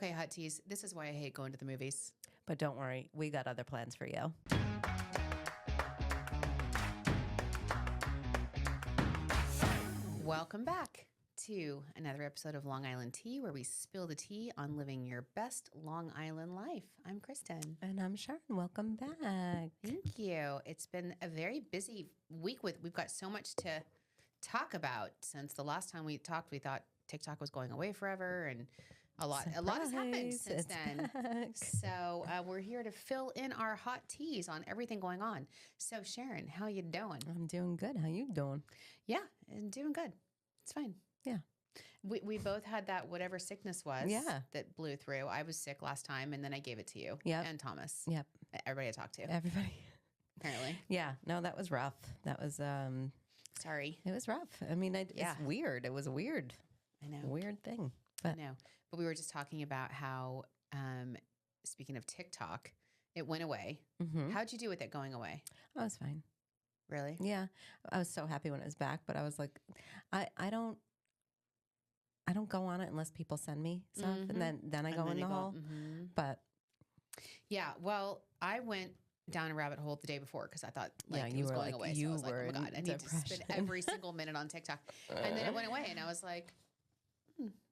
Okay, hot teas. This is why I hate going to the movies. But don't worry, we got other plans for you. Welcome back to another episode of Long Island Tea, where we spill the tea on living your best Long Island life. I'm Kristen. And I'm Sharon. Welcome back. Thank you. It's been a very busy week. We've got so much to talk about. Since the last time we talked, we thought TikTok was going away forever, and a lot has happened since then. Back. So we're here to fill in our hot teas on everything going on. So Sharon, how you doing? I'm doing good. How you doing? Yeah, I'm doing good. It's fine. Yeah. We both had that whatever sickness was that blew through. I was sick last time, and then I gave it to you and Thomas. Yep. Everybody I talked to. Everybody. Apparently. Yeah. No, that was rough. That was sorry. It was rough. I mean, it's weird. It was weird. I know. Weird thing. But I know. But we were just talking about how, speaking of TikTok, it went away. Mm-hmm. How'd you do with it going away? I was fine. Really? Yeah. I was so happy when it was back, but I was like, I don't go on it unless people send me stuff, and then I go in the hole. Mm-hmm. But yeah, well, I went down a rabbit hole the day before because I thought it was going away. So I was like, oh my God, I need to spend every single minute on TikTok. And then it went away, and I was like,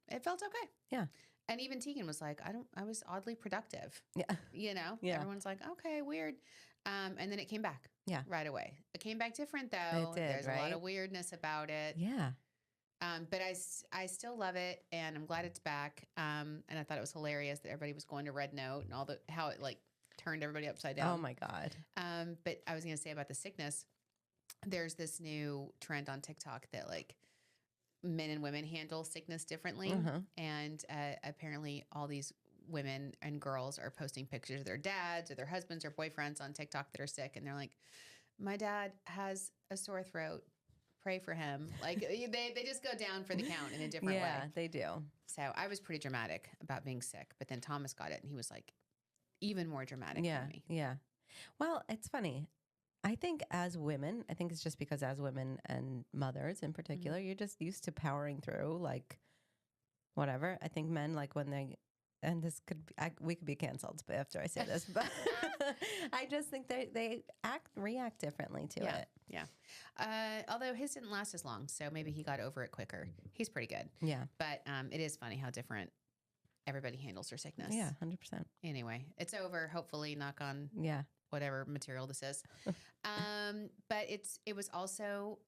it felt okay. Yeah. And even Tegan was like, I was oddly productive. Yeah. You know? Yeah. Everyone's like, okay, weird. And then it came back. Yeah. Right away. It came back different though. It did, There's a lot of weirdness about it. Yeah. But I still love it, and I'm glad it's back. And I thought it was hilarious that everybody was going to Red Note and how it turned everybody upside down. Oh my God. But I was going to say about the sickness, there's this new trend on TikTok that men and women handle sickness differently. And apparently all these women and girls are posting pictures of their dads or their husbands or boyfriends on TikTok that are sick. And they're like, my dad has a sore throat. Pray for him. They just go down for the count in a different way. Yeah, they do. So I was pretty dramatic about being sick, but then Thomas got it and he was even more dramatic than me. Yeah. Well, it's funny. I think as women, it's just because as women and mothers in particular, you're just used to powering through whatever. I think men when they, and this could be, we could be canceled after I say this, but I just think they react differently to it. Yeah. Although his didn't last as long, so maybe he got over it quicker. He's pretty good. Yeah. But it is funny how different everybody handles their sickness. Yeah, 100%. Anyway, it's over. Hopefully, knock on whatever material this is. But it was also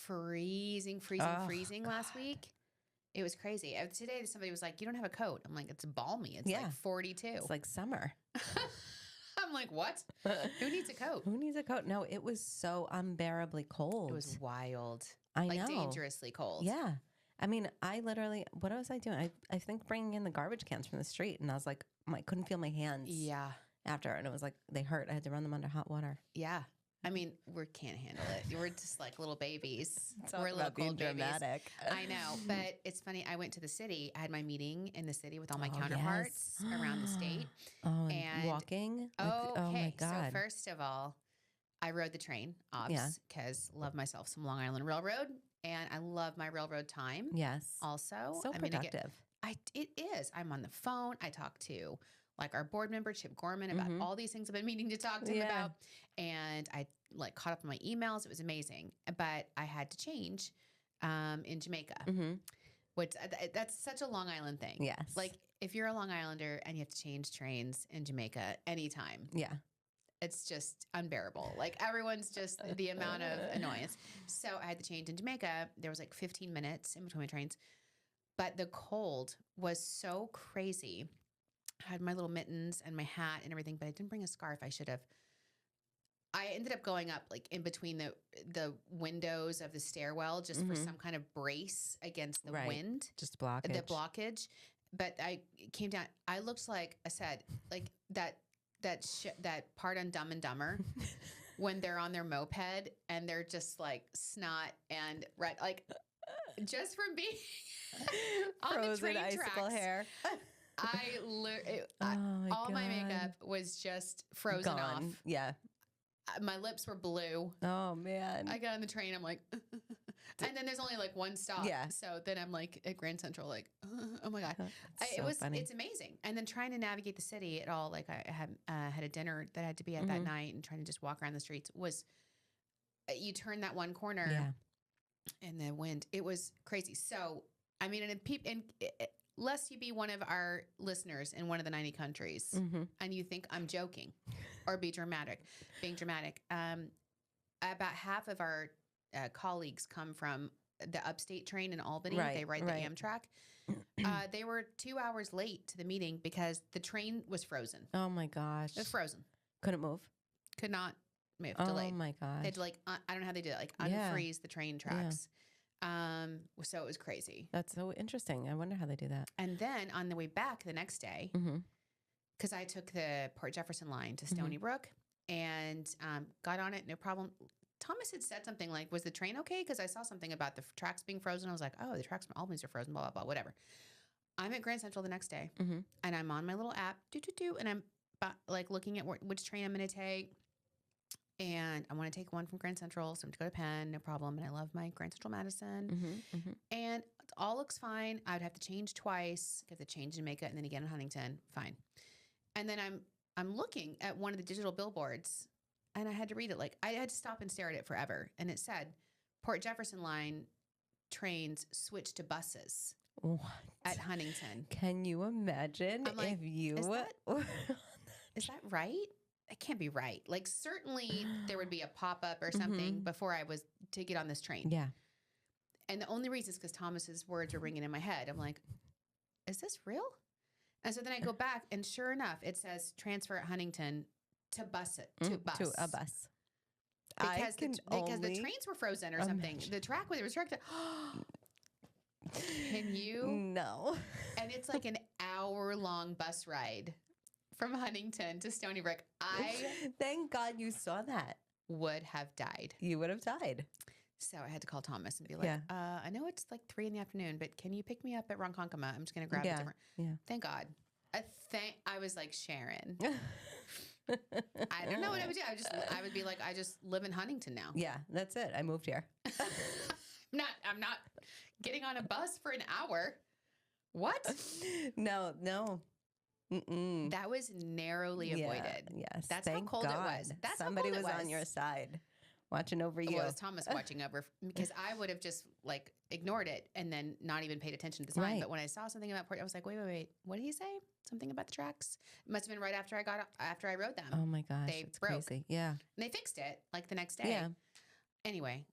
freezing last week. It was crazy. Today, somebody was like, you don't have a coat. I'm like, it's balmy. It's 42. It's like summer. I'm like, what? Who needs a coat? Who needs a coat? No, it was so unbearably cold. It was wild. I know. Dangerously cold. Yeah. I mean, I literally, what was I doing? I think bringing in the garbage cans from the street, and I was like, I couldn't feel my hands. Yeah. After, and it was they hurt. I had to run them under hot water. Yeah. I mean, we can't handle it. We're just like little babies. We're little cold dramatic. I know, but it's funny. I went to the city. I had my meeting in the city with all my counterparts around the state. Oh, and walking. Oh my God. So first of all, I rode the train, because love myself some Long Island Railroad, and I love my railroad time. Yes. Also, so productive. It is. I'm on the phone. I talk to our board member, Chip Gorman, about all these things I've been meaning to talk to him about. And I caught up on my emails. It was amazing. But I had to change in Jamaica, which that's such a Long Island thing. Yes. If you're a Long Islander and you have to change trains in Jamaica anytime. Yeah. It's just unbearable. Everyone's just the amount of annoyance. So I had to change in Jamaica. There was 15 minutes in between my trains. But the cold was so crazy. I had my little mittens and my hat and everything, but I didn't bring a scarf. I should have. I ended up going up in between the windows of the stairwell just for some kind of brace against the wind. Just blockage. The blockage. But I came down. I looked like I said, that part on Dumb and Dumber when they're on their moped and they're just snot and red, just from being on the train icicle tracks. Hair. All my makeup was just frozen off. Yeah. My lips were blue. Oh man. I got on the train. I'm like, And then there's only like one stop. Yeah. So then I'm like at Grand Central, like, oh my God. It's funny. It's amazing. And then trying to navigate the city at all, like I had a dinner that I had to be at that night, and trying to just walk around the streets was, you turn that one corner and the wind, it was crazy. So, I mean, lest you be one of our listeners in one of the 90 countries and you think I'm joking or being dramatic, about half of our colleagues come from the upstate train in Albany. Right, they ride the Amtrak. They were 2 hours late to the meeting because the train was frozen. Oh my gosh. It was frozen. Couldn't move. Could not move. Oh Delayed. my gosh. They had to like, I don't know how they did it, like unfreeze the train tracks. So it was crazy. That's so interesting. I wonder how they do that. And then on the way back the next day, because I took the Port Jefferson line to Stony Brook and got on it, no problem. Thomas had said something like, was the train okay? Because I saw something about the tracks being frozen. I was like, oh, the tracks from Albany are frozen, blah, blah, blah, whatever. I'm at Grand Central the next day, and I'm on my little app, and I'm like looking at which train I'm going to take. And I want to take one from Grand Central, so I'm to go to Penn, no problem. And I love my Grand Central Madison. And it all looks fine. I would have to change twice, get the change in makeup, and then again in Huntington, fine. And then I'm looking at one of the digital billboards, and I had to read it. Like, I had to stop and stare at it forever. And it said, Port Jefferson line trains switch to buses at Huntington. Can you imagine if you is that right? It can't be right. Like, certainly there would be a pop-up or something before I was to get on this train. Yeah. And the only reason is because Thomas's words are ringing in my head. I'm like, is this real? And so then I go back, and sure enough, it says transfer at Huntington to bus it to bus. To a bus. Because the trains were frozen or something. The track was restricted. Can you? No. And it's like an hour-long bus ride from Huntington to Stony Brook. Thank God you saw that. Would have died. You would have died. So I had to call Thomas and be like, I know it's like 3 PM, but can you pick me up at Ronkonkoma? I'm just going to grab a different. Yeah. Thank God. I was like, Sharon. I don't know what I would do. I would be like, I just live in Huntington now. Yeah, that's it. I moved here. I'm not getting on a bus for an hour. What? No. That was narrowly avoided. Yes. That's how cold it was. That's somebody how cold was it was on your side, watching over you. Well, it was Thomas watching over, because I would have just like ignored it and then not even paid attention to the sign. Right. But when I saw something about Port, I was like, wait, what did he say? Something about the tracks? It must have been right after I rode them. Oh my gosh, it's broke. Crazy. Yeah, and they fixed it like the next day. Yeah. Anyway,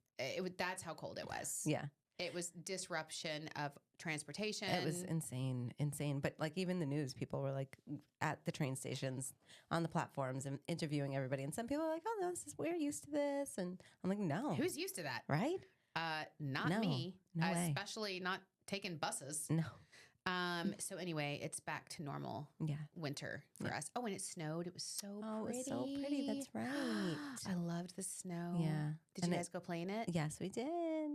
that's how cold it was. Yeah. It was disruption of transportation. It was insane. But like even the news, people were like at the train stations on the platforms and interviewing everybody. And some people are like, oh, no, we're used to this. And I'm like, no. Who's used to that? Right? Not me. No way. Especially not taking buses. No. So anyway, it's back to normal winter for us. Oh, and it snowed. It was so pretty. It was so pretty. That's right. I loved the snow. Yeah. Did you guys go play in it? Yes, we did.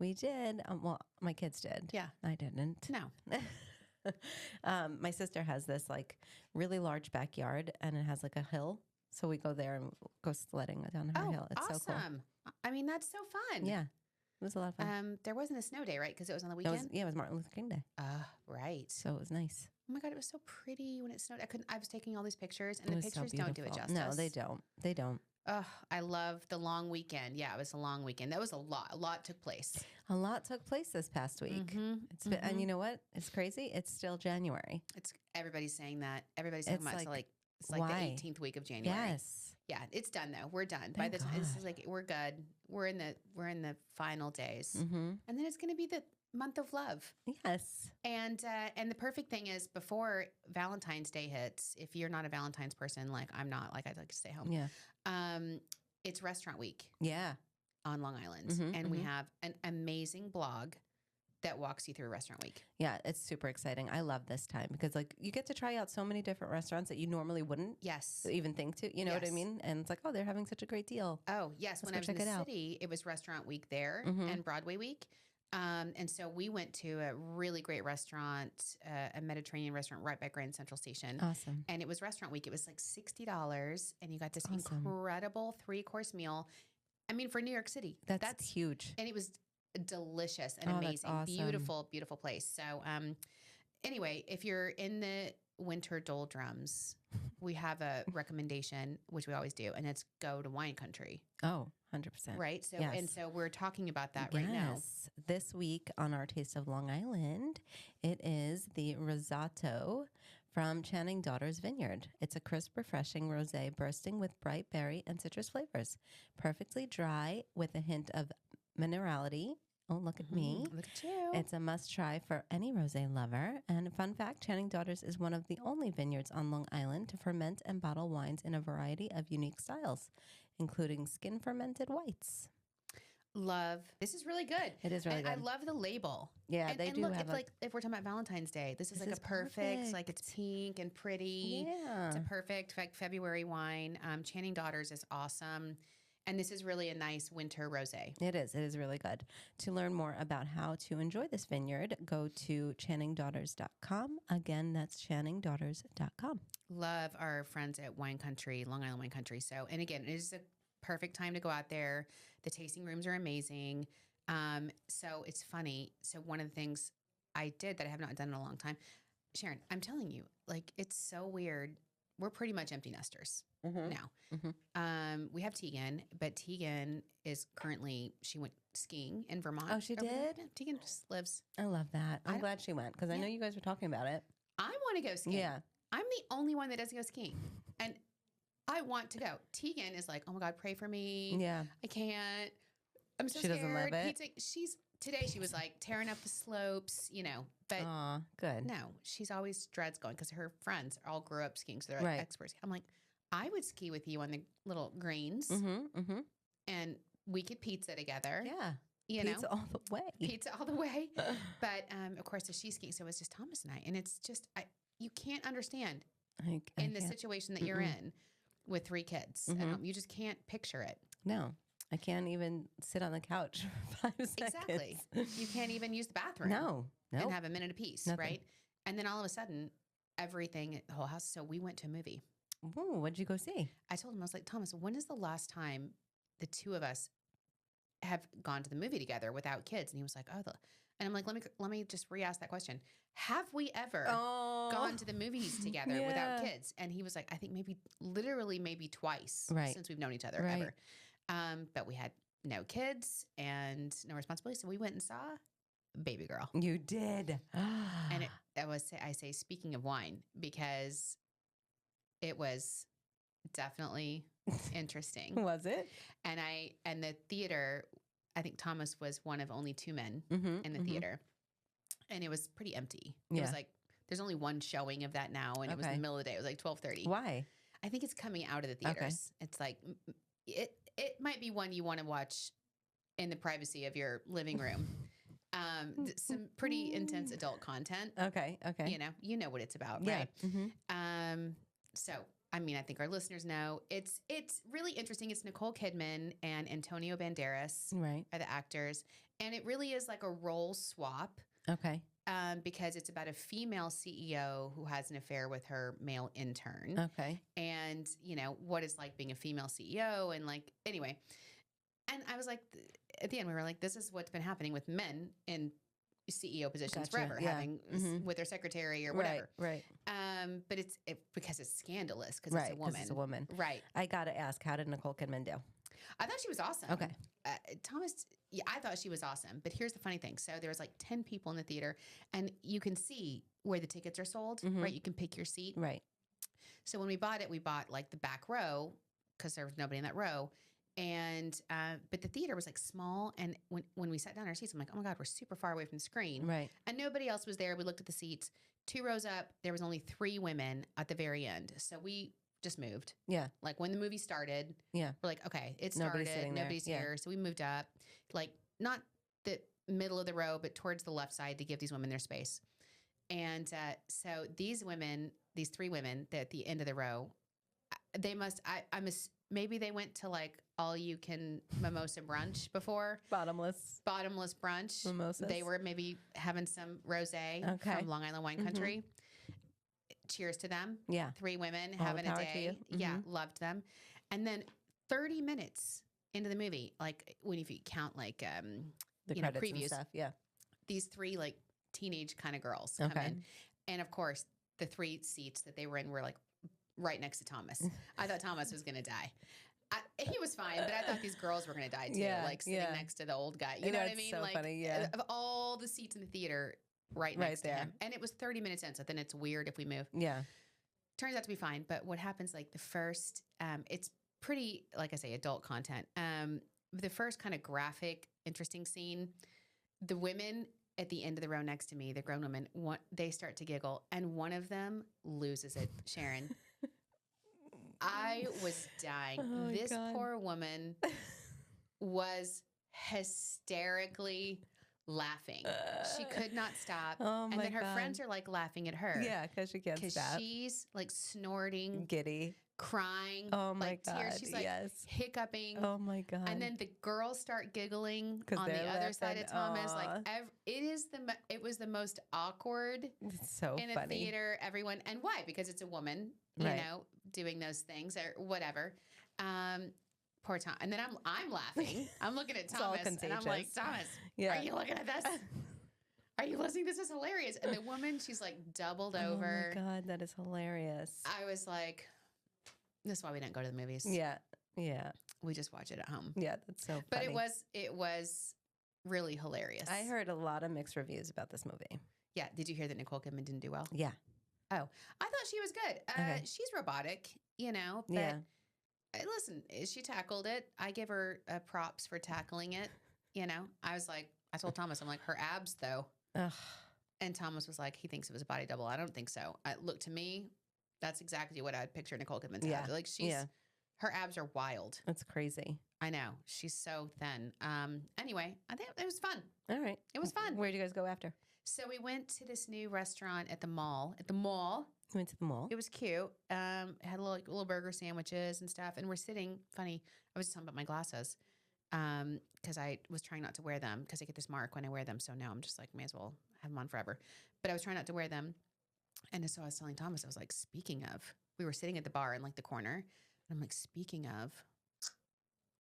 We did. Well, my kids did. Yeah. I didn't. No. My sister has this like really large backyard, and it has like a hill. So we go there and go sledding down her hill. It's awesome. So cool. I mean, that's so fun. Yeah. It was a lot of fun. There wasn't a snow day, right? Because it was on the weekend? It was Martin Luther King Day. Right. So it was nice. Oh my God, it was so pretty when it snowed. I was taking all these pictures, and the pictures don't do it justice. No, they don't. They don't. Oh, I love the long weekend. Yeah, it was a long weekend. That was a lot. A lot took place. A lot took place this past week. It's been, and you know what? It's crazy. It's still January. Everybody's saying that. Everybody's talking about it's like the 18th week of January. Yes. Yeah, it's done though. We're done. By this time, this is like we're good. We're in the final days, and then it's going to be the month of love. Yes. And the perfect thing is before Valentine's Day hits, if you're not a Valentine's person, like I'm not, like I'd like to stay home. Yeah. It's restaurant week. Yeah. On Long Island. And we have an amazing blog that walks you through restaurant week. Yeah, it's super exciting. I love this time because like you get to try out so many different restaurants that you normally wouldn't even think to, you know what I mean? And it's like, oh, they're having such a great deal. Oh, yes. When I was in the city, it was restaurant week there and Broadway week. And so we went to a really great restaurant, a Mediterranean restaurant right by Grand Central Station. Awesome. And it was restaurant week. It was like $60 and you got this incredible 3-course meal. I mean, for New York City. That's huge. And it was delicious and Oh, that's amazing. awesome. Beautiful, beautiful place. So, anyway, if you're in the winter doldrums, we have a recommendation, which we always do, and it's go to wine country. Oh, 100%. Right. So, Yes. and so we're talking about that right now. Yes. This week on our Taste of Long Island, it is the Rosato from Channing Daughters Vineyard. It's a crisp, refreshing rosé bursting with bright berry and citrus flavors. Perfectly dry with a hint of minerality. Oh, look at me. Look at you. It's a must try for any rosé lover. And fun fact, Channing Daughters is one of the only vineyards on Long Island to ferment and bottle wines in a variety of unique styles, including skin-fermented whites. Love. This is really good. It is really and good. I love the label. Yeah, and, they and do look, have it's like if we're talking about Valentine's Day, this is like is a perfect, like perfect. it's pink and pretty. Yeah. It's a perfect like February wine. Channing Daughters is awesome. And this is really a nice winter rosé. It is. It is really good. To learn more about how to enjoy this vineyard, go to channingdaughters.com. Again, that's channingdaughters.com. Love our friends at Wine Country, Long Island Wine Country. So, and again, it is a perfect time to go out there. The tasting rooms are amazing. So it's funny. So one of the things I did that I have not done in a long time, Sharon, I'm telling you, like, it's so weird. We're pretty much empty nesters now. We have Tegan, but Tegan is currently, she went skiing in Vermont. Oh, she over there. did? Yeah, Tegan just lives. I love that. I'm I- glad she went because I know you guys were talking about it. I want to go skiing. Yeah. I'm the only one that doesn't go skiing. And I want to go. Tegan is like, oh my God, pray for me. Yeah. I can't. I'm so She scared. doesn't love it? Today she was like tearing up the slopes, but Aw, good. no, she's always dreads going because her friends all grew up skiing. So they're like Right. experts. I'm like, I would ski with you on the little greens and we could pizza together. Yeah. You Pizza know, all the way. pizza all the way. But of course, so she's skiing. So it was just Thomas and I. And it's just, you can't understand I in the can't. situation that you're in with 3 kids. at home. You just can't picture it. No, I can't even sit on the couch for 5 seconds. Exactly. You can't even use the bathroom. No. And have a minute apiece, Nothing. right? And then all of a sudden, everything, the whole house. So we went to a movie. Ooh, what'd you go see? I told him, I was like, Thomas, when is the last time the two of us have gone to the movie together without kids? And he was like, oh, and I'm like, let me just re-ask that question. Have we ever gone to the movies together without kids? And he was like, I think maybe twice since we've known each other ever. But we had no kids and no responsibility. So we went and saw Baby Girl. You did. And I say, speaking of wine, because it was definitely interesting. Was it? And the theater, I think Thomas was one of only 2 men in the theater. And it was pretty empty. It was like, there's only one showing of that now. And it was in the middle of the day. It was like 12:30. Why? I think it's coming out of the theaters. It's like, it might be one you want to watch in the privacy of your living room. Some pretty intense adult content. Okay. You know what it's about, Yeah. right? So, I mean, I think our listeners know it's really interesting. It's Nicole Kidman and Antonio Banderas Right. are the actors. And it really is like a role swap. Okay. Because it's about a female CEO who has an affair with her male intern. Okay. And, what it's like being a female CEO and like, anyway. And I was like, at the end, we were like, this is what's been happening with men in CEO positions forever, having with their secretary or whatever. Right. But it's because it's scandalous because Right. it's a woman. It's a woman. Right. I got to ask, how did Nicole Kidman do? I thought she was awesome. Okay. Thomas, I thought she was awesome. But here's the funny thing. So there was like 10 people in the theater and you can see where the tickets are sold, right? You can pick your seat. Right. So when we bought like the back row because there was nobody in that row. And, but the theater was like small. And when we sat down in our seats, I'm like, oh my God, we're super far away from the screen. Right. And nobody else was there. We looked at the seats, 2 rows up. There was only 3 women at the very end. So we just moved. Yeah. Like when the movie started, Yeah. we're like, okay, it started. Nobody's here. So we moved up, like not the middle of the row, but towards the left side to give these women their space. And so these 3 women at the end of the row, maybe they went to like all you can mimosa brunch before. Bottomless brunch. mimosas. They were maybe having some rosé from Long Island Wine Country. Cheers to them. Yeah. 3 women All having the a power to day. you. Yeah, loved them. And then 30 minutes into the movie, like if you count like The you know, credits and previews. stuff. Yeah. These 3 like teenage kind of girls come Okay. in. And of course, the 3 seats that they were in were like right next to Thomas. I thought Thomas was going to die. He was fine, but I thought these girls were going to die too, Yeah, like sitting yeah. next to the old guy. You know what I That's mean? so Like funny, yeah. of all the seats in the theater, right Right next to there. him. And it was 30 minutes in, so then it's weird if we move. Yeah. Turns out to be fine. But what happens, like the first, it's pretty, like I say, adult content. The first kind of graphic, interesting scene, the women at the end of the row next to me, the grown women, they start to giggle, and one of them loses it. Sharon, I was dying. Oh, This God. poor woman was hysterically laughing. She could not stop. Oh, and my then her God. friends are like laughing at her. Yeah, because she can't Because stop. she's like snorting, Giddy. crying. Oh, my like God. tears. She's like yes. hiccuping. Oh, my God. And then the girls start giggling 'Cause on the they're other side of laughing. Thomas. Aw. Like it was the most awkward It's so in a funny. theater. Everyone, and why? Because it's a woman, Right. you know, doing those things or whatever. Poor Tom. And then I'm laughing. I'm looking at all Thomas, and I'm like, contagious. Thomas, Yeah. are you looking at this? Are you listening? This is hilarious. And the woman, she's like doubled Oh, over. my God. That is hilarious. I was like, this is why we don't go to the movies. Yeah. Yeah. We just watch it at home. Yeah. That's so funny. But it was really hilarious. I heard a lot of mixed reviews about this movie. Yeah. Did you hear that Nicole Kidman didn't do well? Yeah. Oh, I thought she was good. Okay. She's robotic, you know, but Yeah. listen, she tackled it. I give her props for tackling it. You know, I told Thomas, I'm like, her abs though. Ugh. And Thomas was like, he thinks it was a body double. I don't think so. Look, to me, that's exactly what I'd picture Nicole Kidman's Yeah. abs. Like her abs are wild. That's crazy. I know. She's so thin. Anyway, I think it was fun. All right. It was fun. Where'd you guys go after? So we went to this new restaurant at the mall. At the mall. We went to the mall. It was cute. Had little burger sandwiches and stuff. And we're sitting, funny, I was just talking about my glasses because I was trying not to wear them because I get this mark when I wear them. So now I'm just like, may as well have them on forever. But I was trying not to wear them. And so I was telling Thomas, I was like, speaking of, we were sitting at the bar in like the corner. And I'm like, speaking of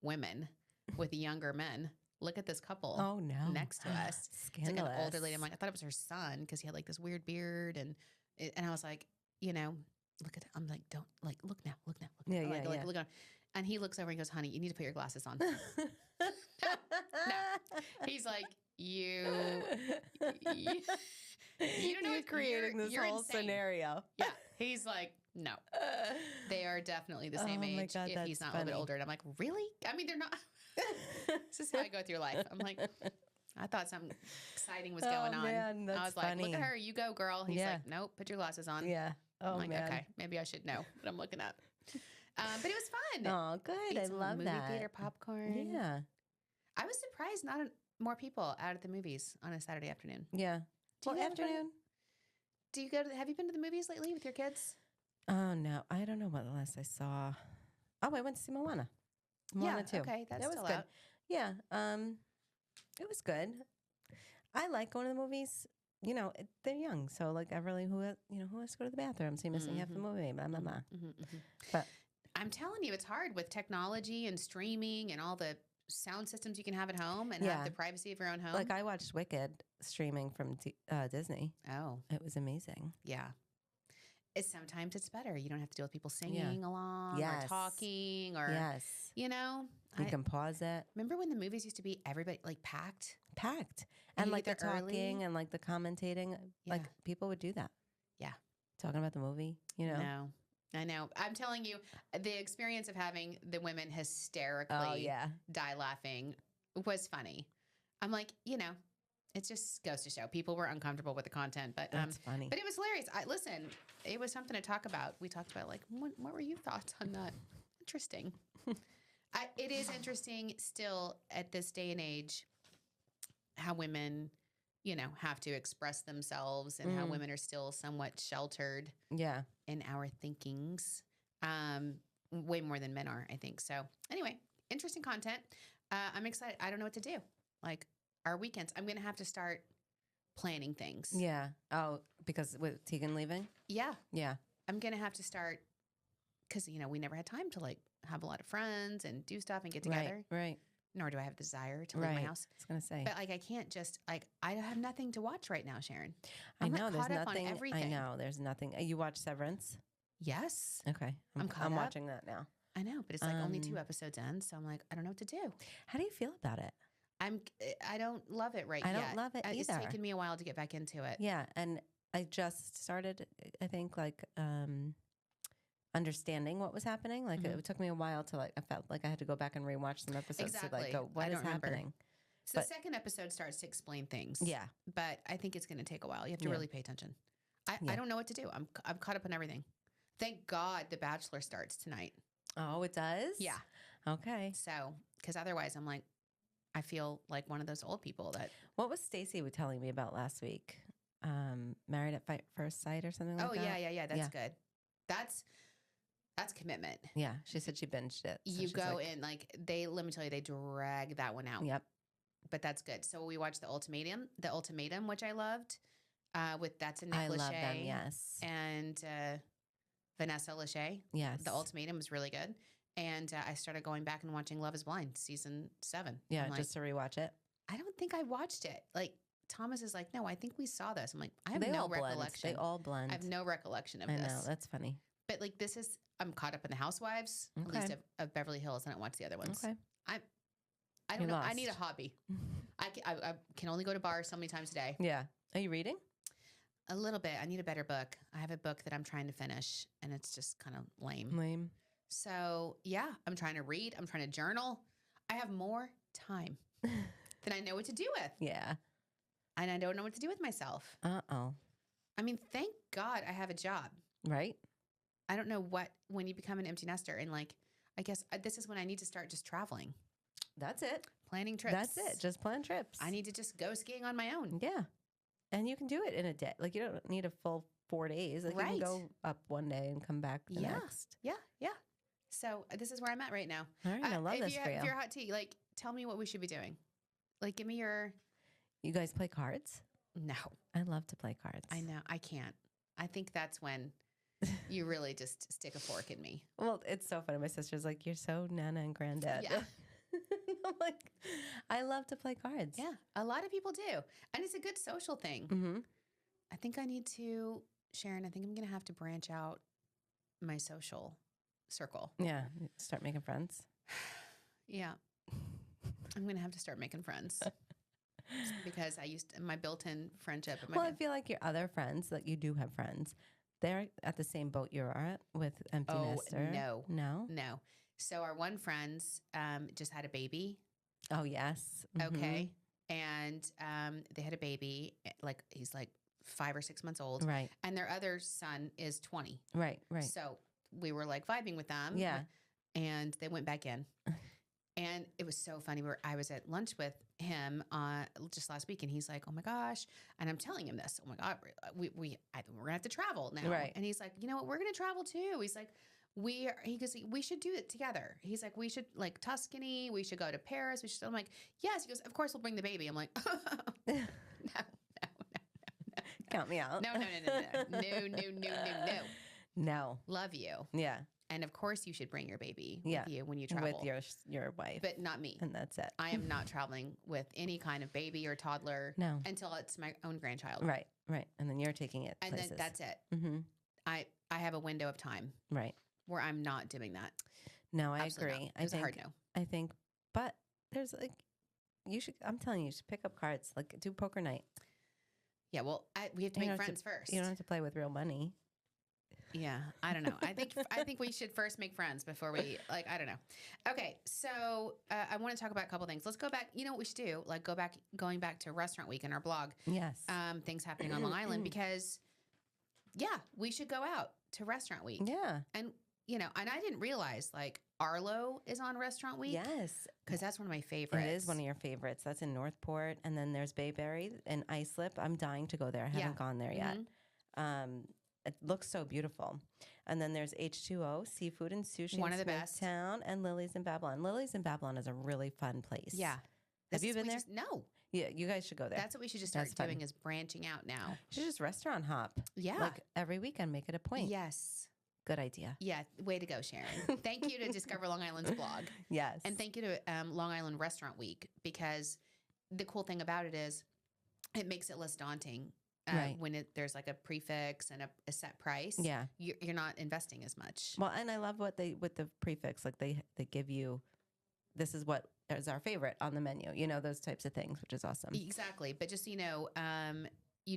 women with younger men, look at this couple Oh, no. next to us. Scandalous. It's like an older lady. I'm like, I thought it was her son because he had like this weird beard. And I was like, you know, look at that. I'm like, don't like, look now, look now. Look Yeah, now. yeah, Like, yeah. look on. And he looks over and goes, honey, you need to put your glasses on. He's like, you don't know You're what- creating this you're whole insane. scenario. Yeah. He's like, no, they are definitely the same Oh my age God, if he's that's not a little bit funny. older. And I'm like, really? I mean, they're not. This is how I go through life. I'm like, I thought something exciting was going on. Man, that's I was like, look funny. at her. You go, girl. He's Yeah. like, nope, put your glasses on. Yeah. Oh, I'm like, man. okay, maybe I should know what I'm looking at. But it was fun. Oh, good. Ate I some love movie that. theater popcorn. Yeah. I was surprised not more people out at the movies on a Saturday afternoon. Yeah. Do Well, you have fun? afternoon. Do you have you been to the movies lately with your kids? Oh, no. I don't know what the last I saw. Oh, I went to see Moana. Moana too. Okay, that's That was still good. out. Yeah. It was good. I like going to the movies. You know, they're young, so like who has to go to the bathroom? So you're missing half the movie. Blah blah blah. But I'm telling you, it's hard with technology and streaming and all the sound systems you can have at home and Yeah. have the privacy of your own home. like I watched Wicked streaming from Disney. Oh, It was amazing. yeah. Sometimes it's better. You don't have to deal with people singing along or Yes. talking or, Yes. you know. You can pause it. Remember when the movies used to be everybody like packed? Packed. And And you like the get there early? talking and like the commentating. Like Yeah. people would do that. Yeah. Talking about the movie, you know. No, I know. I'm telling you, the experience of having the women hysterically Oh yeah. die laughing was funny. I'm like, you know, it just goes to show people were uncomfortable with the content, but That's funny. but it was hilarious. Listen, it was something to talk about. We talked about like, what were your thoughts on that? Interesting. It is interesting still at this day and age how women, you know, have to express themselves and how women are still somewhat sheltered Yeah. in our thinkings, way more than men are, I think. So anyway, interesting content. I'm excited. I don't know what to do. Like our weekends, I'm going to have to start planning things. Yeah. Oh, because with Tegan leaving? Yeah. Yeah. I'm going to have to start because, you know, we never had time to like have a lot of friends and do stuff and get together. Right. nor do I have the desire to leave my house. I was going to say. But like, I can't just like, I have nothing to watch right now, Sharon. I I'm know like there's caught up nothing. on everything. I know there's nothing. You watch Severance? Yes. Okay. I'm caught I'm up. watching that now. I know, but it's like only 2 episodes in. So I'm like, I don't know what to do. How do you feel about it? I don't love it I don't love it It's either. taken me a while to get back into it. Yeah. And I just started, I think, like, understanding what was happening. Like it took me a while to like, I felt like I had to go back and rewatch some episodes to like go, what is happening? So the second episode starts to explain things. Yeah. But I think it's going to take a while. You have to really pay attention. I don't know what to do. I'm caught up on everything. Thank God The Bachelor starts tonight. Oh, it does? Yeah. Okay. So, because otherwise I'm like, I feel like one of those old people that. What was Stacey telling me about last week? Married at First Sight or something like that? Oh, yeah. That's good. That's commitment. Yeah. She said she binged it. So you go in, like, let me tell you, they drag that one out. Yep. But that's good. So we watched The Ultimatum, which I loved, that's a Nick Lachey. I love them, yes. And Vanessa Lachey. Yes. The Ultimatum was really good. And I started going back and watching Love is Blind, season 7. Yeah, I'm like, just to rewatch it. I don't think I watched it. Like, Thomas is like, no, I think we saw this. I'm like, I have They no all blend. recollection. They all blend. I have no recollection of I this. know, that's funny. But like, I'm caught up in The Housewives, at least of Beverly Hills. I don't watch the other ones. Okay. I don't know. I need a hobby. I can only go to bars so many times a day. Yeah. Are you reading? A little bit. I need a better book. I have a book that I'm trying to finish, and it's just kind of lame. Lame. So, yeah, I'm trying to read. I'm trying to journal. I have more time than I know what to do with. Yeah. And I don't know what to do with myself. Uh-oh. I mean, thank God I have a job. Right? I don't know when you become an empty nester, and like, I guess this is when I need to start just traveling. That's it. Planning trips. That's it. Just plan trips. I need to just go skiing on my own. Yeah. And you can do it in a day. Like, you don't need a full 4 days. Like, you can go up one day and come back the next. Yeah. So this is where I'm at right now. All right. I love this for you. If you're hot tea, like, tell me what we should be doing. Like, give me your... You guys play cards? No. I love to play cards. I know. I can't. I think that's when you really just stick a fork in me. Well, it's so funny. My sister's like, you're so Nana and Granddad. Yeah. I'm like, I love to play cards. Yeah. A lot of people do. And it's a good social thing. Mm-hmm. I think I need to, Sharon, I think I'm going to have to branch out my social circle. Yeah. Start making friends. Yeah. I'm going to have to start making friends. Because my built-in friendship. I feel like your other friends, like you do have friends, they're at the same boat you are at with empty nester. No. So our one friend just had a baby. Oh, yes. Mm-hmm. Okay. And they had a baby, like he's like 5 or 6 months old. Right. And their other son is 20. Right. So we were like vibing with them. Yeah. And they went back in. And it was so funny. I was at lunch with him just last week, and he's like, "Oh my gosh!" And I'm telling him this. Oh my God, we're gonna have to travel now. Right. And he's like, "You know what? We're gonna travel too." He's like, He goes, "We should do it together." He's like, "We should like Tuscany. We should go to Paris. We should." I'm like, "Yes." He goes, "Of course we'll bring the baby." I'm like, "No. Count me out. No. No. Love you. Yeah. And of course you should bring your baby with you when you travel. With your wife. But not me. And that's it. I am not traveling with any kind of baby or toddler until it's my own grandchild. Right. And then you're taking it places. Then that's it. Mm-hmm. I have a window of time. Right. Where I'm not doing that. No, I Absolutely agree. It's a hard no. I think, but there's like, I'm telling you, should pick up cards. Like, do poker night. Yeah, well, we have to make friends first. You don't have to play with real money. Yeah, I don't know. I think we should first make friends before we I don't know. Okay, so I want to talk about a couple things. Let's go back. You know what we should do? Like going back to Restaurant Week in our blog. Yes. Things happening on Long Island because we should go out to Restaurant Week. Yeah. And and I didn't realize like Arlo is on Restaurant Week. Yes. Because that's one of my favorites. It is one of your favorites. That's in Northport, and then there's Bayberry and Islip. I'm dying to go there. I haven't gone there yet. It looks so beautiful. And then there's H2O, Seafood and Sushi One in of the best. Smithtown, and Lily's in Babylon. Lily's in Babylon is a really fun place. Yeah. Have you been there? No. Yeah, you guys should go there. That's what we should just start doing is branching out now. You should just restaurant hop. Yeah. Like every weekend, make it a point. Yes. Good idea. Yeah, way to go, Sharon. Thank you to Discover Long Island's blog. Yes. And thank you to Long Island Restaurant Week, because the cool thing about it is it makes it less daunting Right. when there's like a prefix and a set price. Yeah. You're not investing as much. Well, and I love what with the prefix, like they give you, this is what is our favorite on the menu, you know, those types of things, which is awesome. Exactly. But just, you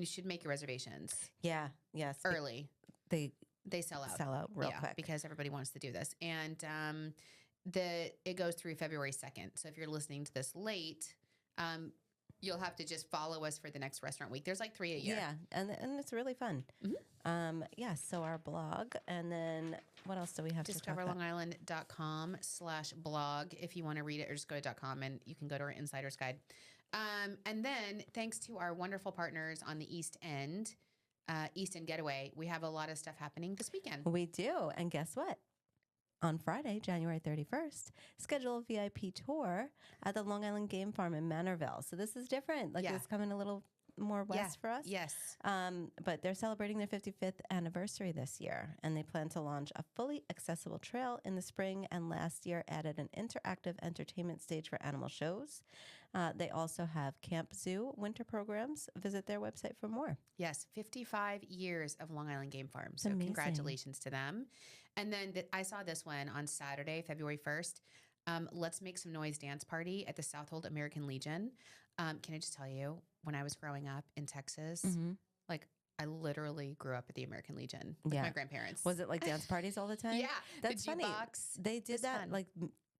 should make your reservations. Yeah. Yes. Early. They sell out. Sell out real quick. Because everybody wants to do this. And it goes through February 2nd. So if you're listening to this late, you'll have to just follow us for the next restaurant week. There's like 3 a year. Yeah, and it's really fun. So our blog, and then what else do we have to talk about? DiscoverLongIsland.com/blog if you want to read it, or just go to .com and you can go to our insider's guide. And then thanks to our wonderful partners on the East End, East End Getaway, we have a lot of stuff happening this weekend. We do, and guess what? On Friday, January 31st, schedule a VIP tour at the Long Island Game Farm in Manorville. So this is different. Like it's coming a little more west for us. Yes. But they're celebrating their 55th anniversary this year, and they plan to launch a fully accessible trail in the spring, and last year added an interactive entertainment stage for animal shows. They also have Camp Zoo winter programs. Visit their website for more. Yes, 55 years of Long Island Game Farm. So amazing. Congratulations to them. And then I saw this one on Saturday, February 1st. Let's Make Some Noise dance party at the Southold American Legion. Can I just tell you, when I was growing up in Texas, like I literally grew up at the American Legion with my grandparents. Was it like dance parties all the time? Yeah. That's the funny. Jukebox. They did that. Like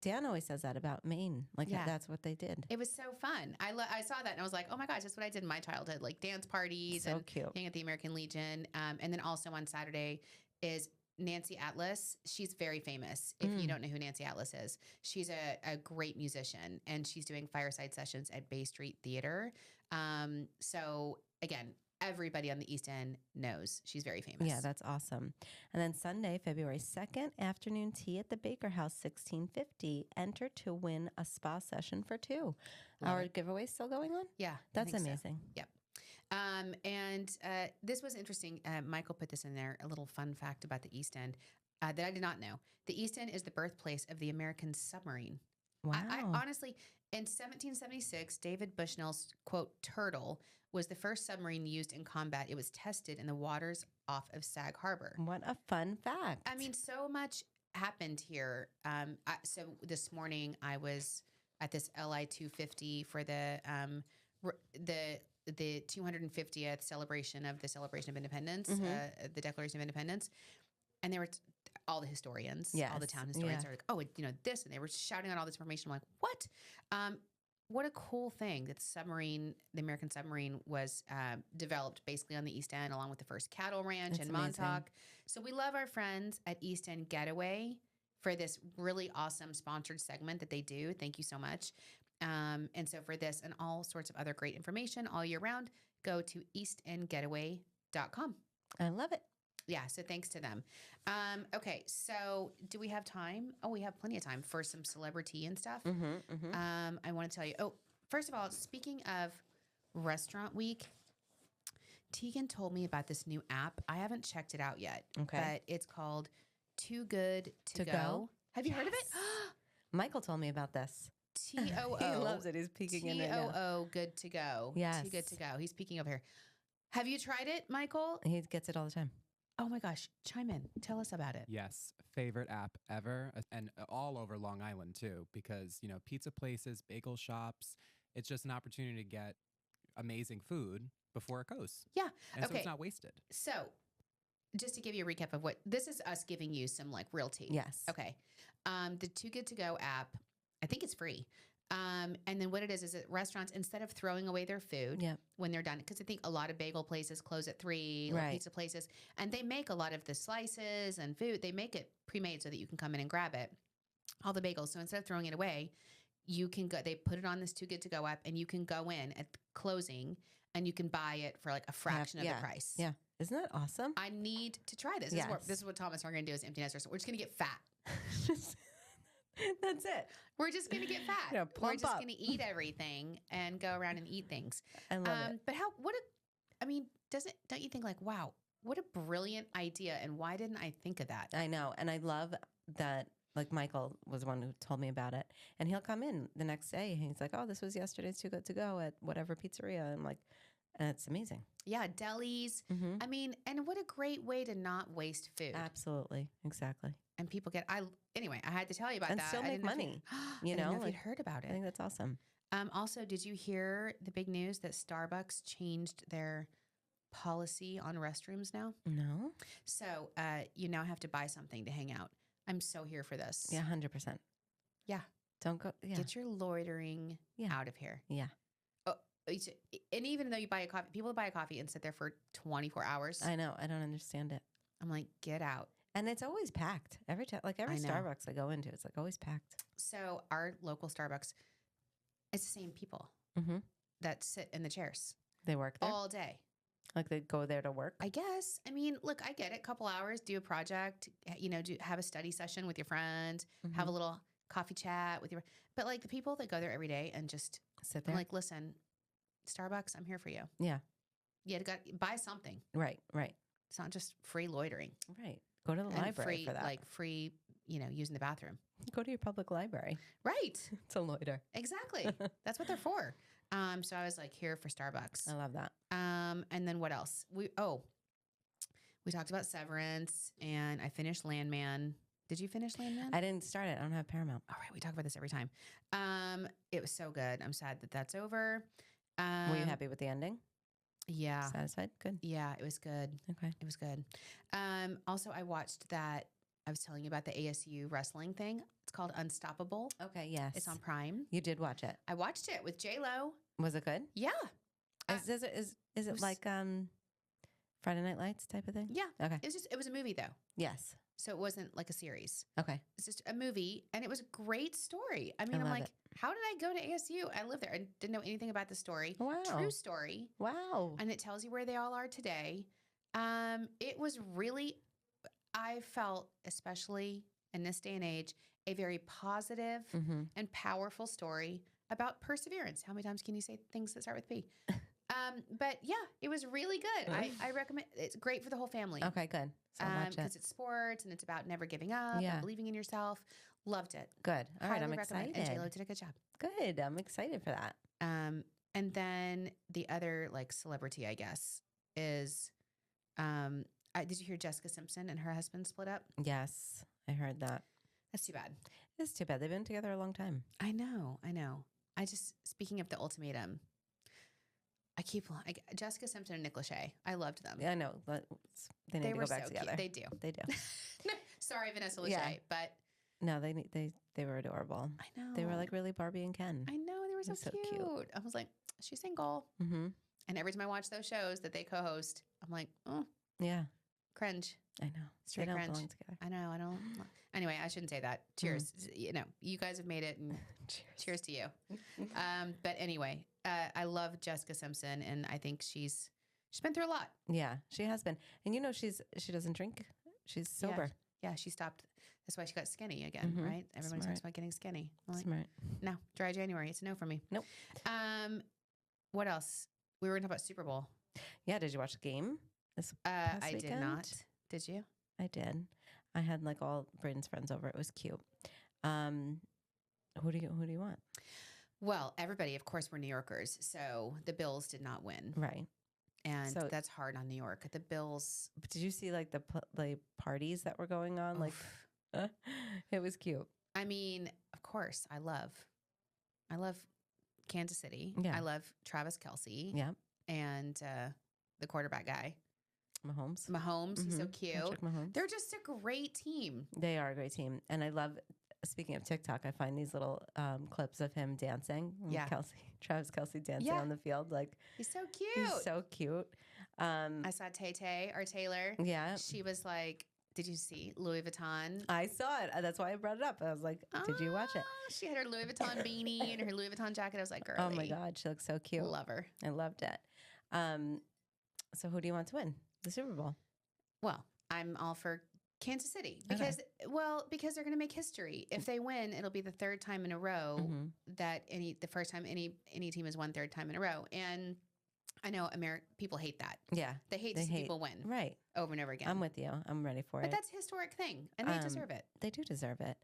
Dan always says that about Maine. Like that's what they did. It was so fun. I saw that and I was like, oh my gosh, that's what I did in my childhood. Like dance parties and cute. Being at the American Legion. And then also on Saturday is Nancy Atlas. She's very famous. If you don't know who Nancy Atlas is, she's a great musician, and she's doing fireside sessions at Bay Street Theater. So again, everybody on the East End knows she's very famous. Yeah, that's awesome. And then Sunday, February 2nd, afternoon tea at the Baker House, 1650. Enter to win a spa session for 2. Our giveaway still going on? Yeah. That's amazing. So. Yep. And this was interesting. Michael put this in there, a little fun fact about the East End that I did not know. The East End is the birthplace of the American submarine. Wow. I honestly, in 1776, David Bushnell's, quote, Turtle was the first submarine used in combat. It was tested in the waters off of Sag Harbor. What a fun fact. I mean, so much happened here. So this morning I was at this LI 250 for the 250th celebration of Independence, the Declaration of Independence. And there were all the historians, all the town historians are like, oh, this, and they were shouting out all this information. I'm like, what? What a cool thing that the American submarine was developed basically on the East End, along with the first cattle ranch in Montauk. So we love our friends at East End Getaway for this really awesome sponsored segment that they do. Thank you so much. And so for this and all sorts of other great information all year round, go to eastendgetaway.com. I love it. Yeah, so thanks to them. Okay, so do we have time? Oh, we have plenty of time for some celebrity and stuff. I want to tell you. Oh, first of all, speaking of Restaurant Week, Tegan told me about this new app. I haven't checked it out yet. Okay. But it's called Too Good to Go. Have you heard of it? Michael told me about this. TOO. He loves it. He's peeking in it now. TOO Good to Go. Yes. Too Good to Go. He's peeking over here. Have you tried it, Michael? He gets it all the time. Oh my gosh. Chime in. Tell us about it. Yes. Favorite app ever. And all over Long Island too, because, pizza places, bagel shops, it's just an opportunity to get amazing food before it goes. Yeah. And so it's not wasted. So just to give you a recap of what this is, us giving you some like real tea. Yes. Okay. The Too Good to Go app, I think it's free. And then what it is that restaurants, instead of throwing away their food when they're done, because I think a lot of bagel places close at 3, like pizza places, and they make a lot of the slices and food. They make it pre-made so that you can come in and grab it, all the bagels. So instead of throwing it away, you can go. They put it on this Too Good to Go app, and you can go in at closing and you can buy it for like a fraction of the price. Yeah, isn't that awesome? I need to try this. This is what Thomas and I are going to do as empty nesters. We're just going to get fat. That's it. We're just going to get fat. Yeah, We're just going to eat everything and go around and eat things. I love it. But don't you think like, wow, what a brilliant idea. And why didn't I think of that? I know. And I love that, like, Michael was one who told me about it. And he'll come in the next day and he's like, oh, this was yesterday's Too Good to Go at whatever pizzeria. I'm like, and it's amazing. Yeah, delis. Mm-hmm. I mean, and what a great way to not waste food. Absolutely. Exactly. And people get, anyway, I had to tell you about And that. still I make didn't know if money, you you I didn't know, if like, you'd heard about I it. think that's awesome. Also, did you hear the big news that Starbucks changed their policy on restrooms now? No? So you now have to buy something to hang out. I'm so here for this. Yeah, 100%. Yeah. Don't go. Yeah. Get your loitering Yeah. out of here. Yeah. Oh, and even though you buy a coffee, people buy a coffee and sit there for 24 hours. I know. I don't understand it. I'm like, get out. And it's always packed every time. Like every I know. Starbucks I go into, it's like always packed. So our local Starbucks, it's the same people Mm-hmm. that sit in the chairs They work there. all day. Like they go there to work. I guess. I mean, look, I get it. Couple hours, do a project, have a study session with your friend, have a little coffee chat with your, but like the people that go there every day and just, Sit I'm there. like, listen, Starbucks, I'm here for you. Yeah. You got buy something. Right. It's not just free loitering. Right. Go to the And library free, for that. like free, using the bathroom. Go to your public library Right. to loiter. Exactly. That's what they're for. So I was like, here for Starbucks. I love that. And then what else? We talked about Severance, and I finished Landman. Did you finish Landman? I didn't start it. I don't have Paramount. All right, we talk about this every time. It was so good. I'm sad that that's over. Were you happy with the ending? Yeah. Satisfied? Good. Yeah, it was good. Okay. It was good. Also, I watched that. I was telling you about the ASU wrestling thing. It's called Unstoppable. Okay. Yes. It's on Prime. You did watch it. I watched it with J-Lo. Was it good? Yeah. Is it was- like Friday Night Lights type of thing? Yeah. Okay. It was a movie though. Yes. So it wasn't like a series. Okay. It's just a movie, and it was a great story. I mean, I'm love like, it. how did I go to ASU? I lived there. I didn't know anything about the story. Wow. True story. Wow. And it tells you where they all are today. It was really, I felt, especially in this day and age, a very positive Mm-hmm. and powerful story about perseverance. How many times can you say things that start with P? But yeah, it was really good. I recommend. It's great for the whole family. Okay. Good. So I'll watch it. Because it's sports and it's about never giving up Yeah. and believing in yourself. Loved it. Good. All right. Highly I'm recommend. excited. And J-Lo did a good job. Good. I'm excited for that. And then the other like celebrity, I guess, is did you hear Jessica Simpson and her husband split up? Yes. I heard that. That's too bad. It's too bad. They've been together a long time. I know. Speaking of the ultimatum, Jessica Simpson and Nick Lachey. I loved them. Yeah, I know. But they need to were go back so together. cute. They do. They do. Sorry, Vanessa Lachey, Yeah. but No, they were adorable. I know. They were like really Barbie and Ken. I know. They were so, So cute. cute. I was like, she's single. Mm-hmm. And every time I watch those shows that they co-host, I'm like, oh, Yeah, cringe. I know. Straight they don't cringe. belong together. I know. I don't. Anyway, I shouldn't say that. Cheers. You guys have made it. And cheers to you. But anyway, I love Jessica Simpson, and I think she's been through a lot. Yeah, she has been. And she doesn't drink. She's sober. Yeah, she stopped. That's why she got skinny again, Mhm. right? Everybody Smart. talks about getting skinny. I'm like, Smart. no, dry January. It's a no for me. Nope. What else? We were going to talk about Super Bowl. Yeah, did you watch the game this past I did weekend? not. Did you? I did. I had like all Braden's friends over. It was cute. Who do you want? Well, everybody, of course, we're New Yorkers, so the Bills did not win, Right. and So- that's hard on New York. The Bills, But did you see like the parties that were going on? Like oof. it was cute. I mean, of course, I love Kansas City. Yeah. I love Travis Kelce Yeah. and the quarterback guy, Mahomes. Mahomes. He's so Mhm. cute. Patrick Mahomes. They're just a great team. They are a great team. And I love, speaking of TikTok, I find these little clips of him dancing. Yeah. Travis Kelce dancing Yeah. on the field. Like, He's so cute. he's so cute. I saw Tay, our Taylor. Yeah. She was like, did you see Louis Vuitton? I saw it. That's why I brought it up. I was like, did you watch it? Ah, she had her Louis Vuitton beanie and her Louis Vuitton jacket. I was like, girl, Oh my God. She looks so cute. love her. I loved it. So who do you want to win the Super Bowl? Well, I'm all for Kansas City Okay. because they're going to make history. If they win, it'll be the third time in a row Mhm. that the first time any team has won third time in a row. And I know people hate that. Yeah. They hate to see people win Right. over and over again. I'm with you. I'm ready for but it. that's a historic thing, and they deserve it. They do deserve it.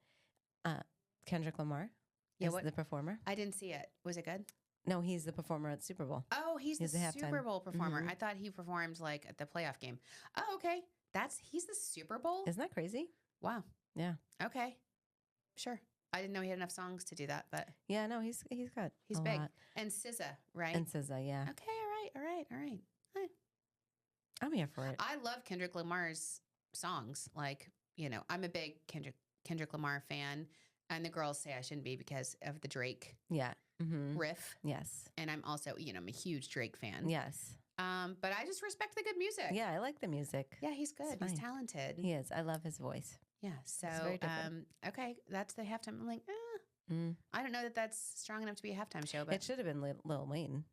Kendrick Lamar Yeah, is the performer. I didn't see it. Was it good? No, he's the performer at Super Bowl. Oh, he's the Super Bowl performer. Mhm. I thought he performed like at the playoff game. Oh, okay. He's the Super Bowl? Isn't that crazy? Wow. Yeah. Okay. Sure. I didn't know he had enough songs to do that, but Yeah, no, he's good. he's A big. lot. And SZA, right? And SZA, yeah. Okay, all right. I'm here for it. I love Kendrick Lamar's songs. Like, I'm a big Kendrick Lamar fan, and the girls say I shouldn't be because of the Drake Yeah. Mm-hmm. riff. Yes. And I'm also, I'm a huge Drake fan. Yes. But I just respect the good music. Yeah, I like the music. Yeah, he's good. He's fine. talented. He is. I love his voice. Yeah. So, very different. okay, that's the halftime. I'm like, Mm. I don't know that that's strong enough to be a halftime show, but It should have been Lil Wayne.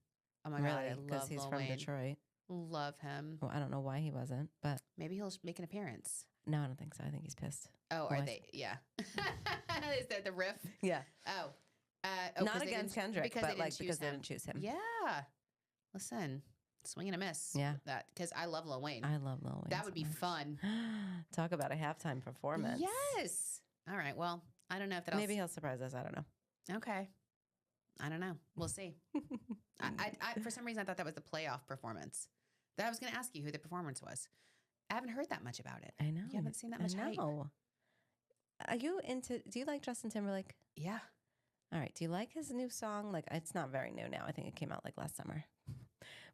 oh my God, I Really, because love he's Lil from Wayne. Detroit. Love him. Well, I don't know why he wasn't, but Maybe he'll make an appearance. no, I don't think so. I think he's pissed. Oh, Why? are they? Yeah. Is that the riff? Yeah. Oh. Not 'cause they against didn't- Kendrick, because but they didn't like choose because they him. didn't choose him. Yeah. Listen, swing and a miss. Yeah. with that because I love Lil Wayne. I love Lil Wayne. That so would be much. fun. Talk about a halftime performance. Yes. All right. Well, I don't know if that'll. Maybe he'll surprise us. I don't know. Okay. I don't know. We'll see. I for some reason I thought that was the playoff performance. That I was going to ask you who the performance was. I haven't heard that much about it. I know. You haven't seen that much hype. No. Are you into? Do you like Justin Timberlake? Yeah. All right. Do you like his new song? Like, it's not very new now. I think it came out like last summer.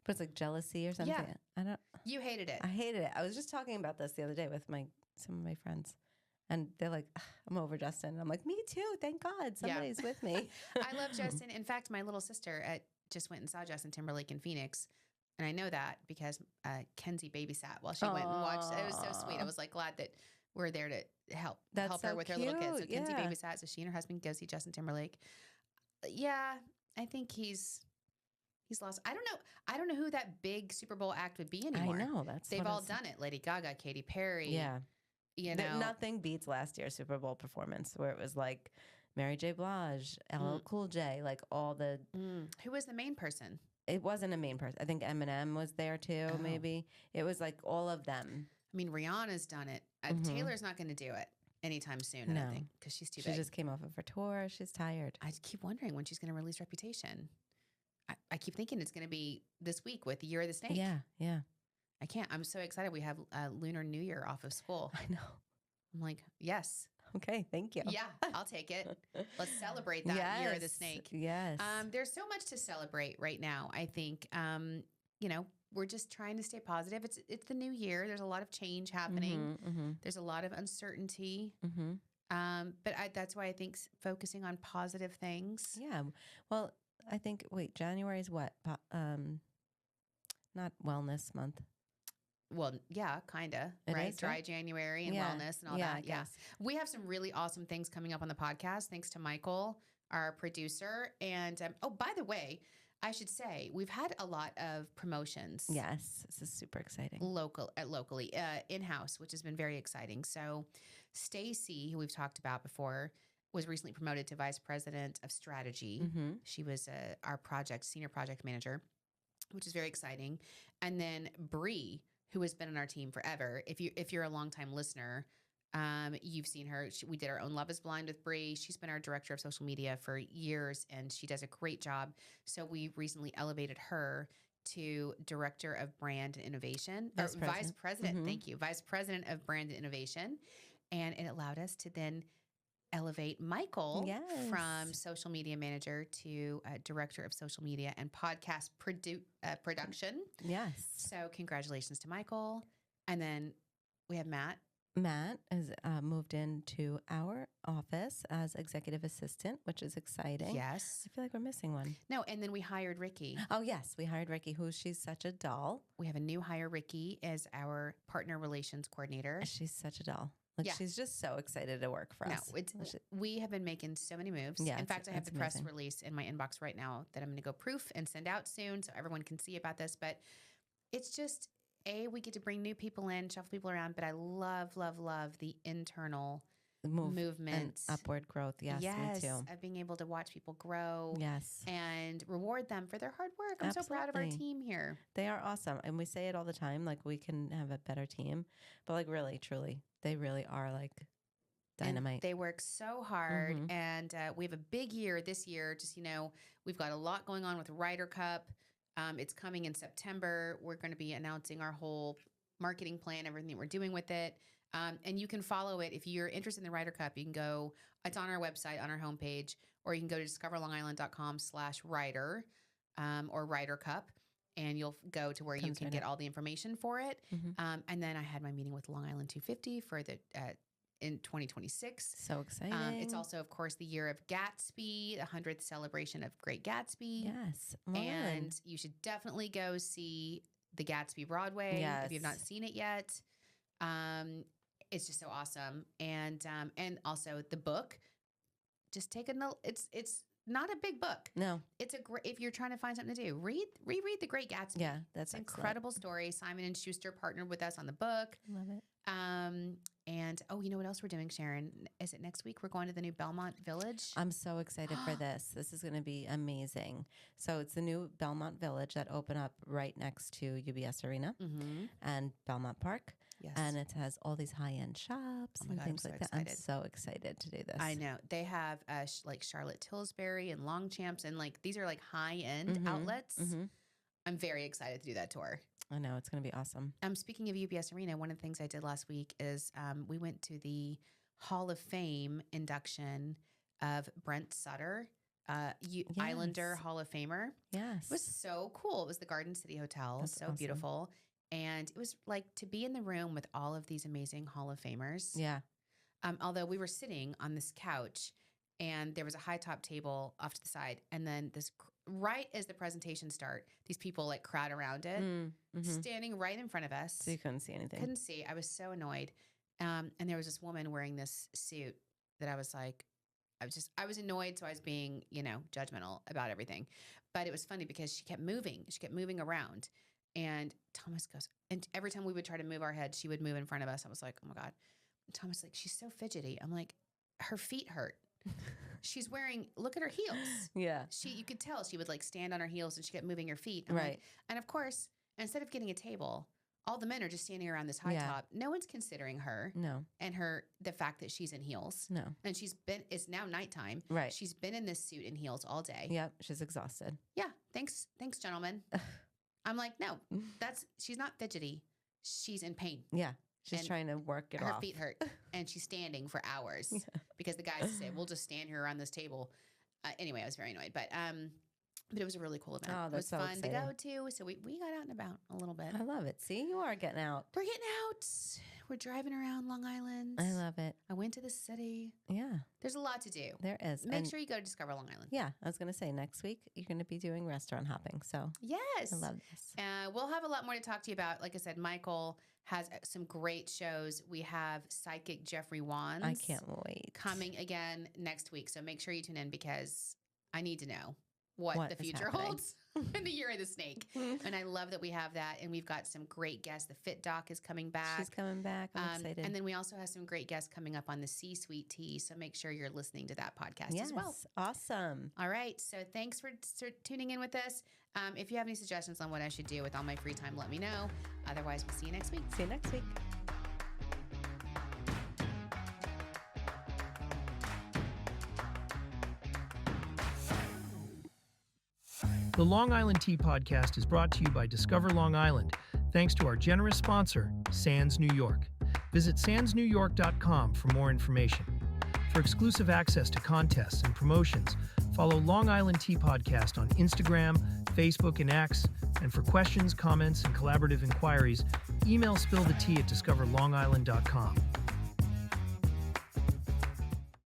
But it's like Jealousy or something. Yeah. I don't. You hated it. I hated it. I was just talking about this the other day with some of my friends, and they're like, "Ugh, "I'm over Justin." And I'm like, "Me too. Thank God somebody's with me." I love Justin. In fact, my little sister just went and saw Justin Timberlake in Phoenix. And I know that because Kenzie babysat while she went and watched. It was so sweet. I was like glad that we're there to help That's her so with her little kids. So cute, Kenzie yeah. babysat, so she and her husband go see Justin Timberlake. Yeah, I think he's lost. I don't know who that big Super Bowl act would be anymore. I know that's They've what I all was- done it. Lady Gaga, Katy Perry. Yeah, know. nothing beats last year's Super Bowl performance where it was like Mary J. Blige, LL Cool J, like all the. Who was the main person? It wasn't a main person. I think Eminem was there too. Oh. Maybe it was like all of them. I mean, Rihanna's done it. Taylor's not going to do it anytime soon. I No. don't think because she's too She big. just came off of her tour. She's tired. I keep wondering when she's going to release Reputation. I keep thinking it's going to be this week with the Year of the Snake. Yeah, yeah. I can't. I'm so excited. We have Lunar New Year off of school. I know. I'm like, yes. Okay, thank you. Yeah, I'll take it. Let's celebrate that Year of the Snake. Yes. There's so much to celebrate right now. I think, we're just trying to stay positive. It's the new year. There's a lot of change happening. There's a lot of uncertainty. But that's why I think focusing on positive things. Yeah. Well, I think, January is what? Not wellness month. Well, yeah, kind of, It right? is, Dry right? January and Yeah. wellness and all Yeah, I that. Yeah. guess. We have some really awesome things coming up on the podcast, thanks to Michael, our producer. And, by the way, I should say we've had a lot of promotions. Yes. This is super exciting. Locally, in-house, which has been very exciting. So Stacy, who we've talked about before, was recently promoted to Vice President of Strategy. She was our senior project manager, which is very exciting. And then Bree, who has been on our team forever. If you're a longtime listener, you've seen her. We did our own Love is Blind with Bree. She's been our director of social media for years, and she does a great job. So we recently elevated her to director of brand and innovation, vice president. Thank you, vice president of brand and innovation, and it allowed us to then elevate Michael from social media manager to director of social media and podcast production. Yes. So congratulations to Michael. And then we have Matt. Matt has moved into our office as executive assistant, which is exciting. Yes. I feel like we're missing one. No, and then we hired Ricky. Oh, yes. We hired Ricky, she's such a doll. We have a new hire, Ricky, as our partner relations coordinator. She's such a doll. Like, Yeah. she's just so excited to work for us. We have been making so many moves. Yeah, in fact, I have it's the press amazing. release in my inbox right now that I'm going to go proof and send out soon so everyone can see about this. But it's just, we get to bring new people in, shuffle people around. But I love, love, love the internal movement, and upward growth. Yes, me too. of being able to watch people grow Yes. and reward them for their hard work. I'm so proud of our Absolutely. team here. They are awesome. And we say it all the time, like we can have a better team. But like really, truly, they really are like dynamite. And they work so hard. Mhm. And we have a big year this year. Just, we've got a lot going on with Ryder Cup. It's coming in September. We're going to be announcing our whole marketing plan, everything that we're doing with it. And you can follow it. If you're interested in the Ryder Cup, you can go, it's on our website, on our homepage, or you can go to discoverlongisland.com/Ryder or Ryder Cup, and you'll go to where you can get all the information for it. Mhm. And then I had my meeting with Long Island 250 for the in 2026. So exciting. It's also, of course, the year of Gatsby, the 100th celebration of Great Gatsby. Yes. And you should definitely go see the Gatsby Broadway if you've not Yes. seen it yet. It's just so awesome. And also the book, just take a note. It's not a big book. No. It's a great, if you're trying to find something to do, reread The Great Gatsby. Yeah, that's It's an excellent. incredible story. Simon & Schuster partnered with us on the book. Love it. And you know what else we're doing, Sharon? Is it next week? We're going to the new Belmont Village. I'm so excited for this. This is going to be amazing. So it's the new Belmont Village that opened up right next to UBS Arena Mm-hmm. and Belmont Park. Yes. And it has all these high-end shops Oh my and God, I'm things so like that. I'm excited. so excited to do this. I know. They have like Charlotte Tilbury and Longchamps, and like these are like high-end Mhm. outlets. Mhm. I'm very excited to do that tour. I know. It's going to be awesome. Speaking of UBS Arena, one of the things I did last week is we went to the Hall of Fame induction of Brent Sutter, Islander Yes. Hall of Famer. Yes. It was so cool. It was the Garden City Hotel. That's so awesome. beautiful. And it was like to be in the room with all of these amazing Hall of Famers. Yeah. Although we were sitting on this couch and there was a high top table off to the side. And then right as the presentation start, these people like crowd around it, Mm-hmm. standing right in front of us. So you couldn't see anything. Couldn't see. I was so annoyed. And there was this woman wearing this suit that I was like, I was annoyed. So I was being, judgmental about everything. But it was funny because she kept moving. She kept moving around. And Thomas goes, and every time we would try to move our head, she would move in front of us. I was like, oh my God. And Thomas like, she's so fidgety. I'm like, her feet hurt. She's wearing, look at her heels. Yeah. You could tell she would like stand on her heels and she kept moving her feet. I'm Right. like, and of course, instead of getting a table, all the men are just standing around this high Yeah. top. No one's considering her No. and the fact that she's in heels. No. And it's now nighttime. Right. She's been in this suit and heels all day. Yep. She's exhausted. Yeah. Thanks, gentlemen. I'm like, no, she's not fidgety. She's in pain. Yeah. She's And trying to work it Her off. feet hurt and she's standing for hours Yeah. because the guys say, we'll just stand here around this table. Anyway, I was very annoyed, but it was a really cool event. Oh, It was that's so fun to go exciting. to. So we got out and about a little bit. I love it. See, you are getting out. We're getting out. We're driving around Long Island. I love it. I went to the city. Yeah. There's a lot to do. There is. Make And sure you go to Discover Long Island. yeah, I was going to say next week you're going to be doing restaurant hopping. So Yes. I love this. We'll have a lot more to talk to you about. Like I said, Michael has some great shows. We have Psychic Jeffrey Wands. I can't wait. Coming again next week. So make sure you tune in because I need to know what the is future happening. holds in the year of the snake. And I love that we have that. And we've got some great guests. The Fit Doc is coming back. She's coming back. I'm excited. And then we also have some great guests coming up on the C-Suite Tea. So make sure you're listening to that podcast yes. as well. Awesome. All right. So thanks for tuning in with us. If you have any suggestions on what I should do with all my free time, let me know. Otherwise, we'll see you next week. See you next week. The Long Island Tea Podcast is brought to you by Discover Long Island, thanks to our generous sponsor, Sands New York. Visit sandsnewyork.com for more information. For exclusive access to contests and promotions, follow Long Island Tea Podcast on Instagram, Facebook, and X. And for questions, comments, and collaborative inquiries, email spillthetea@discoverlongisland.com.